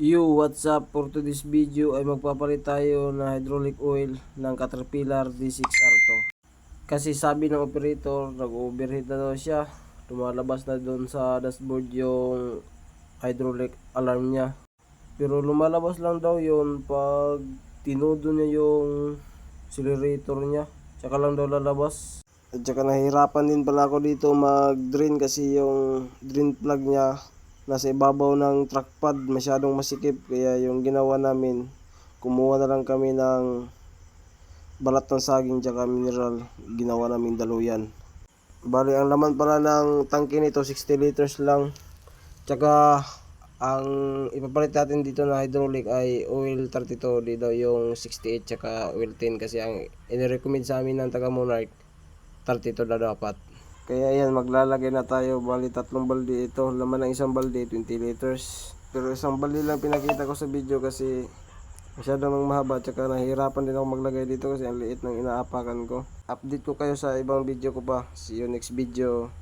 What's up? For today's video ay magpapalit tayo ng hydraulic oil ng Caterpillar D6R2. Kasi sabi ng operator, nag-overheat na daw siya. Lumalabas na doon sa dashboard yung hydraulic alarm niya. Pero lumalabas lang daw yun pag tinudo niya yung accelerator niya. Tsaka lang daw lalabas. At saka nahihirapan din pala ako dito mag-drain kasi yung drain plug niya nasa ibabaw ng truck pad, masyadong masikip. Kaya yung ginawa namin, kumuha na lang kami ng balat ng saging tsaka mineral, ginawa namin daluyan. Bali ang laman pala ng tangke nito 60 liters lang. Tsaka ang ipapalit natin dito na hydraulic ay oil 32, di daw yung 68 tsaka oil 10 kasi ang inirecommend sa amin ng taga Monarch 32 na dapat. Kaya yan, maglalagay na tayo. Bali 3 balde ito. Laman ng isang balde 20 liters. Pero isang balde lang pinakita ko sa video kasi masyadong mahaba. Tsaka nahihirapan din ako maglagay dito kasi ang liit ng inaapakan ko. Update ko kayo sa ibang video ko pa. See you next video.